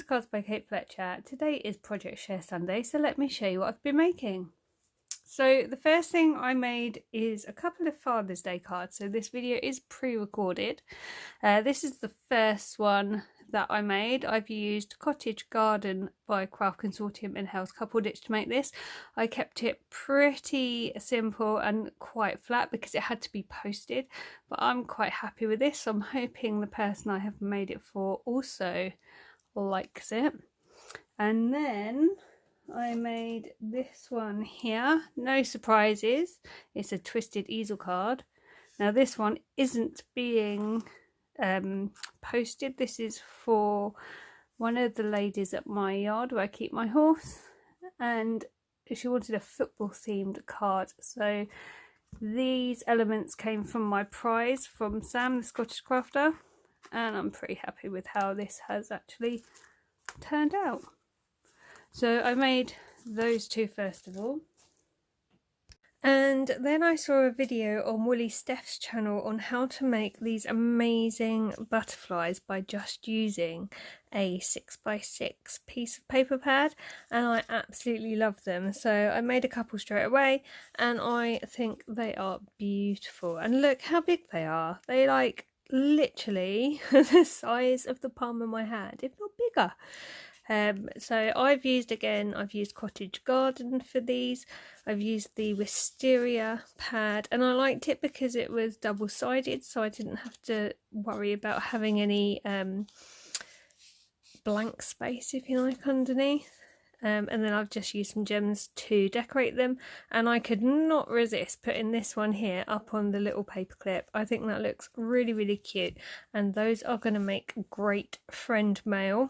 Cards by Kate Fletcher. Today is Project Share Sunday, so let me show you what I've been making. So the first thing I made is a couple of Father's Day cards. So this video is pre-recorded. This is the first one that I made. I've used Cottage Garden by Craft Consortium and House Couple Ditch to make this. I kept it pretty simple and quite flat because it had to be posted, but I'm quite happy with this. So I'm hoping the person I have made it for also likes it. And then I made this one here, no surprises. It's a twisted easel card. Now this one isn't being posted. This is for one of the ladies at my yard where I keep my horse, and she wanted a football themed card. So these elements came from my prize from Sam the Scottish Crafter, and I'm pretty happy with how this has actually turned out. So I made those two first of all, and then I saw a video on Stephs' channel on how to make these amazing butterflies by just using a 6x6 piece of paper pad, and I absolutely love them. So I made a couple straight away and I think they are beautiful. And look how big they are. They like literally the size of the palm of my hand, if not bigger. So I've used Cottage Garden for these. I've used the Wisteria pad, and I liked it because it was double-sided, so I didn't have to worry about having any blank space, if you like, underneath. And then I've just used some gems to decorate them, and I could not resist putting this one here up on the little paper clip. I think that looks really, really cute, and those are going to make great friend mail.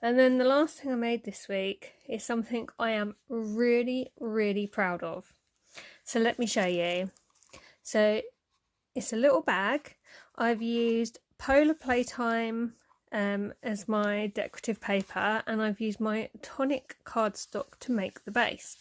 And then the last thing I made this week is something I am really, really proud of. So let me show you. So it's a little bag. I've used Polar Playtime as my decorative paper, and I've used my tonic cardstock to make the base.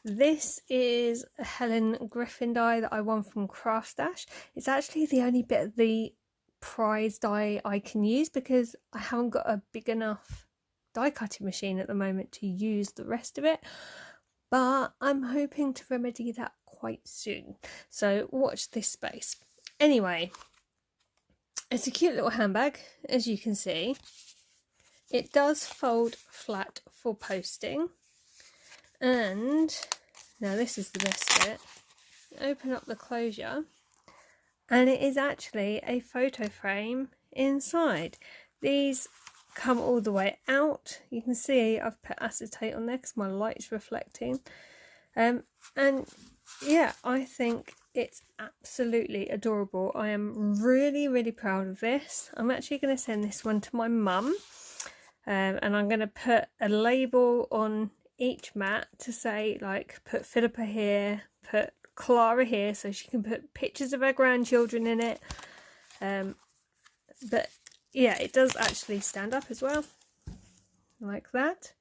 This is a Helen Griffin die that I won from Craft Stash. It's actually the only bit of the prize die I can use because I haven't got a big enough die cutting machine at the moment to use the rest of it, but I'm hoping to remedy that quite soon, so watch this space. Anyway, it's a cute little handbag, as you can see. It does fold flat for posting, and now this is the best bit. Open up the closure and it is actually a photo frame inside. These come all the way out. You can see I've put acetate on there because my light's reflecting, and yeah, I think it's absolutely adorable. I am really, really proud of this. I'm actually going to send this one to my mum, and I'm going to put a label on each mat to say, like, put Philippa here, put Clara here, so she can put pictures of her grandchildren in it. But yeah, it does actually stand up as well, like that.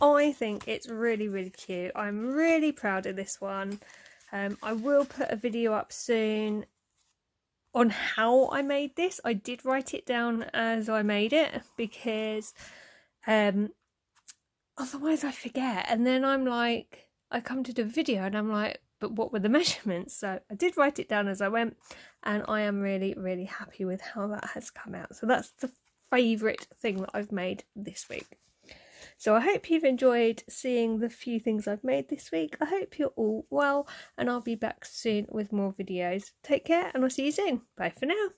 I think it's really, really cute. I'm really proud of this one. I will put a video up soon on how I made this. I did write it down as I made it because otherwise I forget. And then I'm like, I come to the video and I'm like, but what were the measurements? So I did write it down as I went, and I am really, really happy with how that has come out. So that's the favourite thing that I've made this week. So I hope you've enjoyed seeing the few things I've made this week. I hope you're all well, and I'll be back soon with more videos. Take care, and I'll see you soon. Bye for now.